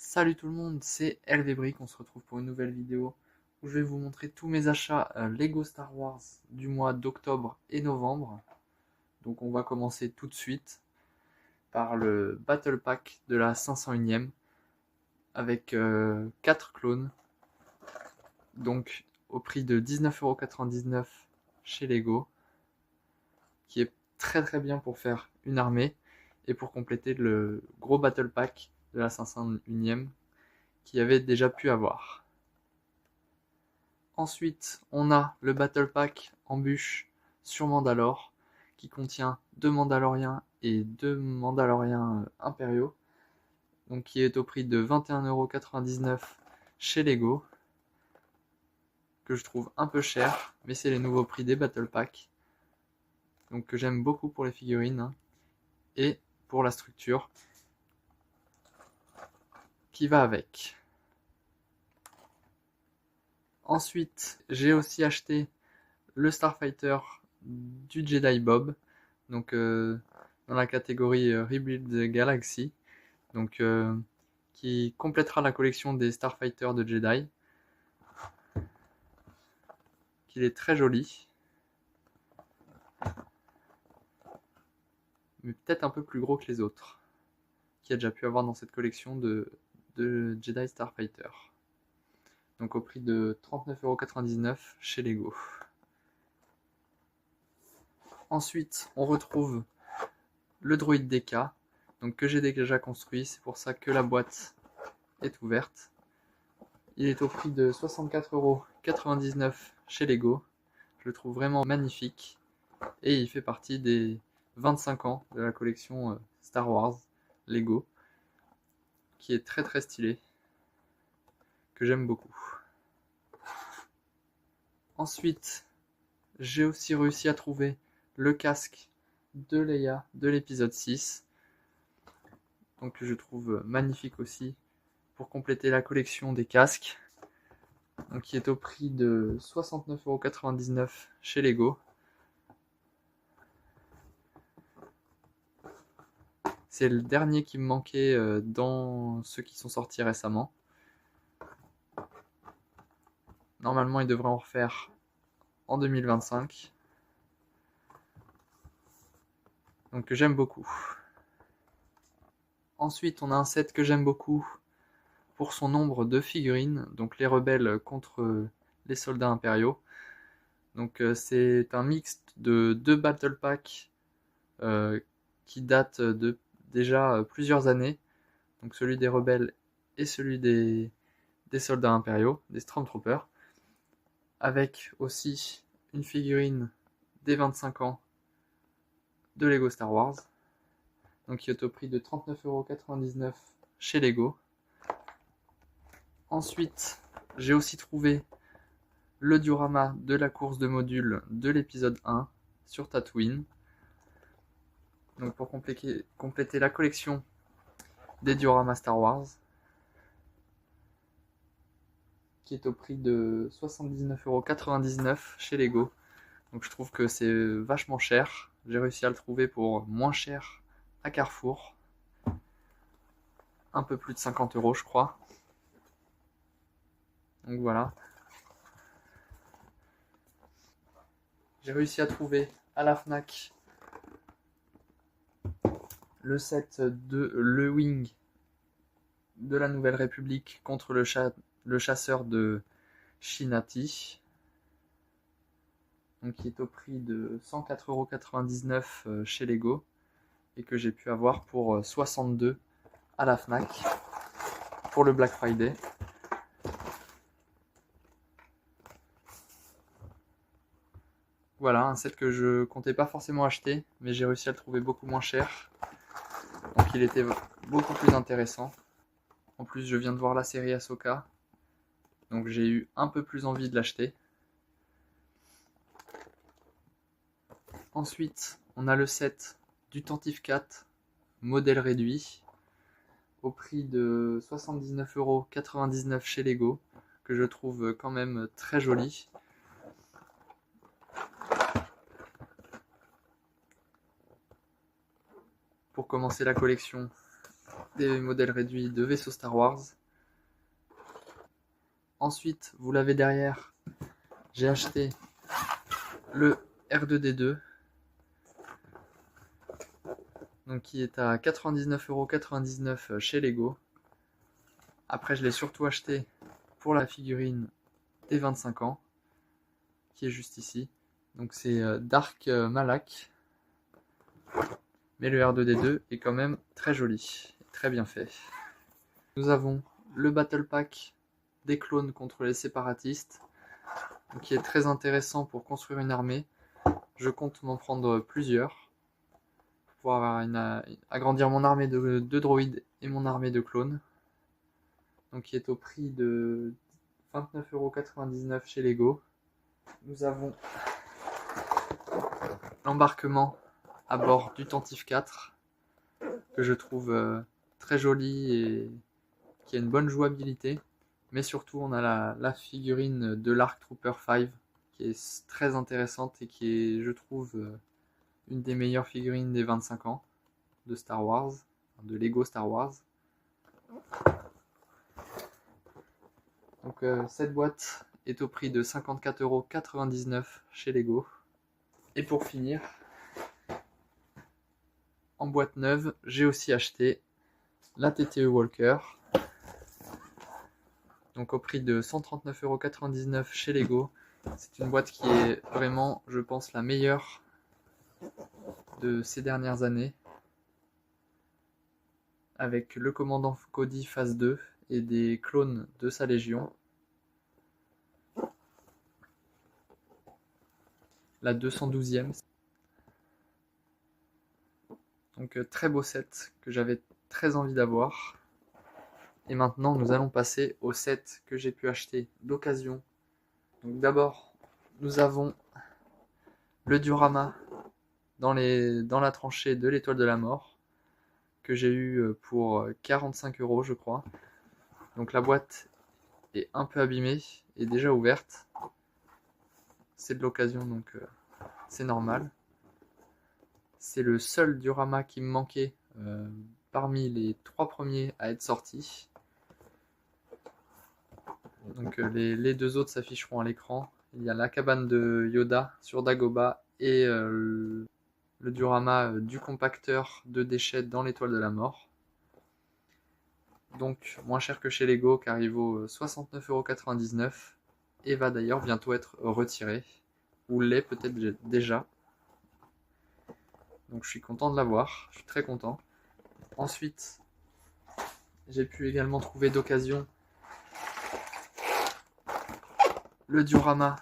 Salut tout le monde, c'est LVBrick, on se retrouve pour une nouvelle vidéo où je vais vous montrer tous mes achats Lego Star Wars du mois d'octobre et novembre. Donc on va commencer tout de suite par le Battle Pack de la 501ème avec 4 clones, donc au prix de 19,99€ chez Lego, qui est très bien pour faire une armée et pour compléter le gros Battle Pack de la 501ème qui avait déjà pu avoir. Ensuite, on a le Battle Pack en bûche sur Mandalore, qui contient 2 Mandaloriens et 2 Mandaloriens impériaux, donc qui est au prix de 21,99€ chez Lego, que je trouve un peu cher, mais c'est les nouveaux prix des Battle Pack, donc que j'aime beaucoup pour les figurines, et pour la structure qui va avec. Ensuite, j'ai aussi acheté le Starfighter du Jedi Bob, donc dans la catégorie Rebuild Galaxy, donc qui complétera la collection des Starfighters de Jedi. Il est très joli, mais peut-être un peu plus gros que les autres, qu'il y a déjà pu avoir dans cette collection de Jedi Starfighter. Donc au prix de 39,99€ chez Lego. Ensuite, on retrouve le droïde DK, donc que j'ai déjà construit, c'est pour ça que la boîte est ouverte. Il est au prix de 64,99€ chez Lego. Je le trouve vraiment magnifique et il fait partie des 25 ans de la collection Star Wars Lego, qui est très stylé, que j'aime beaucoup. Ensuite, j'ai aussi réussi à trouver le casque de Leia de l'épisode 6, donc que je trouve magnifique aussi pour compléter la collection des casques, donc qui est au prix de 69,99€ chez Lego. C'est le dernier qui me manquait dans ceux qui sont sortis récemment. Normalement, il devrait en refaire en 2025. Donc j'aime beaucoup. Ensuite, on a un set que j'aime beaucoup pour son nombre de figurines, donc les rebelles contre les soldats impériaux. Donc c'est un mixte de 2 battle packs qui datent de déjà plusieurs années. Donc celui des rebelles et celui des soldats impériaux, des Stormtroopers. Avec aussi une figurine des 25 ans de Lego Star Wars, donc qui est au prix de 39,99€ chez Lego. Ensuite, j'ai aussi trouvé le diorama de la course de modules de l'épisode 1 sur Tatooine, donc pour compléter la collection des dioramas Star Wars, qui est au prix de 79,99€ chez Lego. Donc je trouve que c'est vachement cher. J'ai réussi à le trouver pour moins cher à Carrefour. Un peu plus de 50€ je crois. Donc voilà. J'ai réussi à trouver à la Fnac le set de Le Wing de la Nouvelle République contre le chasseur de Shinati. Donc qui est au prix de 104,99€ chez Lego et que j'ai pu avoir pour 62 à la Fnac pour le Black Friday. Voilà, un set que je comptais pas forcément acheter, mais j'ai réussi à le trouver beaucoup moins cher. Donc il était beaucoup plus intéressant. En plus, je viens de voir la série Ahsoka, donc j'ai eu un peu plus envie de l'acheter. Ensuite, on a le set du Tantive 4, modèle réduit, au prix de 79,99€ chez Lego, que je trouve quand même très joli. Pour commencer la collection, des modèles réduits de vaisseaux Star Wars. Ensuite, vous l'avez derrière, j'ai acheté le R2D2, donc qui est à 99,99 € chez Lego. Après, je l'ai surtout acheté pour la figurine des 25 ans, qui est juste ici. Donc c'est Dark Malak. Mais le R2D2 est quand même très joli, très bien fait. Nous avons le Battle Pack des clones contre les séparatistes, qui est très intéressant pour construire une armée. Je compte m'en prendre plusieurs, pour pouvoir agrandir mon armée de droïdes et mon armée de clones. Donc qui est au prix de 29,99 € chez Lego. Nous avons l'embarquement à bord du Tantive 4, que je trouve très joli et qui a une bonne jouabilité. Mais surtout, on a la figurine de l'Arc Trooper 5, qui est très intéressante et qui est, je trouve, une des meilleures figurines des 25 ans de Star Wars, de Lego Star Wars. Donc cette boîte est au prix de 54,99 € chez Lego. Et pour finir, en boîte neuve, j'ai aussi acheté la TTE Walker, donc au prix de 139,99 € chez Lego. C'est une boîte qui est vraiment, je pense, la meilleure de ces dernières années, avec le commandant Cody phase 2 et des clones de sa légion. La 212e. Donc très beau set que j'avais très envie d'avoir. Et maintenant nous allons passer au set que j'ai pu acheter d'occasion. Donc d'abord nous avons le diorama dans la tranchée de l'étoile de la mort, que j'ai eu pour 45 € je crois. Donc la boîte est un peu abîmée et déjà ouverte. C'est de l'occasion, donc c'est normal. C'est le seul diorama qui me manquait parmi les 3 premiers à être sortis. Donc les 2 autres s'afficheront à l'écran. Il y a la cabane de Yoda sur Dagobah et le diorama du compacteur de déchets dans l'étoile de la mort. Donc moins cher que chez Lego, car il vaut 69,99 € et va d'ailleurs bientôt être retiré, ou l'est peut-être déjà. Donc je suis content de l'avoir, je suis très content. Ensuite, j'ai pu également trouver d'occasion le diorama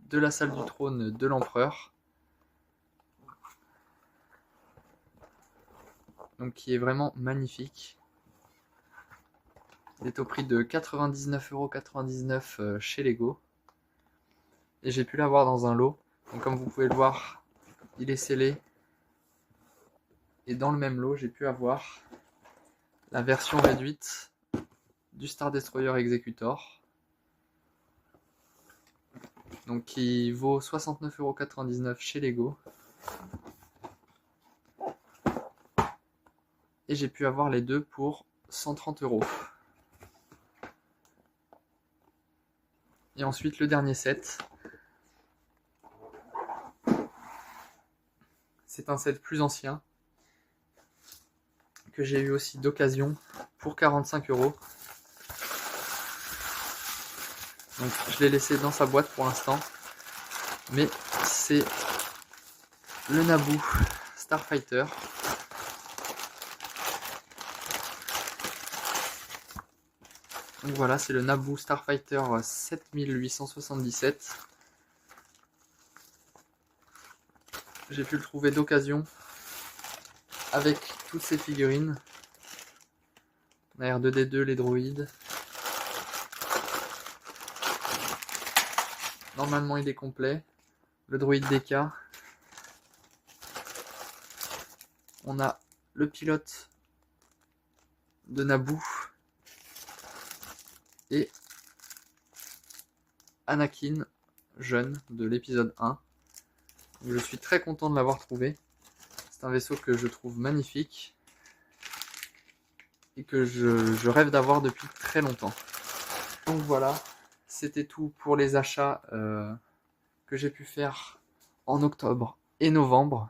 de la salle du trône de l'empereur, donc qui est vraiment magnifique. Il est au prix de 99,99 € chez Lego. Et j'ai pu l'avoir dans un lot. Donc comme vous pouvez le voir, il est scellé. Et dans le même lot, j'ai pu avoir la version réduite du Star Destroyer Executor. Donc qui vaut 69,99 € chez Lego. Et j'ai pu avoir les deux pour 130 €. Et ensuite le dernier set. C'est un set plus ancien, que j'ai eu aussi d'occasion pour 45 €. Donc je l'ai laissé dans sa boîte pour l'instant. Mais c'est le Naboo Starfighter. Donc voilà, c'est le Naboo Starfighter 7877. J'ai pu le trouver d'occasion avec toutes ces figurines. La R2D2, les droïdes. Normalement il est complet. Le droïde DK. On a le pilote de Naboo. Et Anakin, jeune, de l'épisode 1. Je suis très content de l'avoir trouvé. C'est un vaisseau que je trouve magnifique. et que je rêve d'avoir depuis très longtemps. Donc voilà, c'était tout pour les achats que j'ai pu faire en octobre et novembre.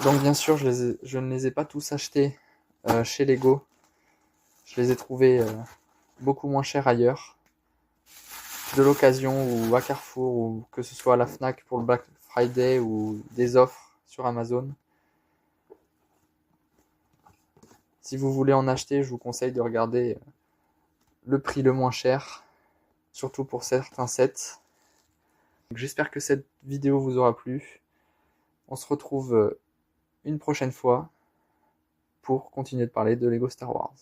Donc bien sûr, je ne les ai pas tous achetés chez Lego. Je les ai trouvés beaucoup moins chers ailleurs, de l'occasion ou à Carrefour, ou que ce soit à la Fnac pour le Black Friday ou des offres sur Amazon. Si vous voulez en acheter, je vous conseille de regarder le prix le moins cher, surtout pour certains sets. J'espère que cette vidéo vous aura plu. On se retrouve une prochaine fois pour continuer de parler de Lego Star Wars.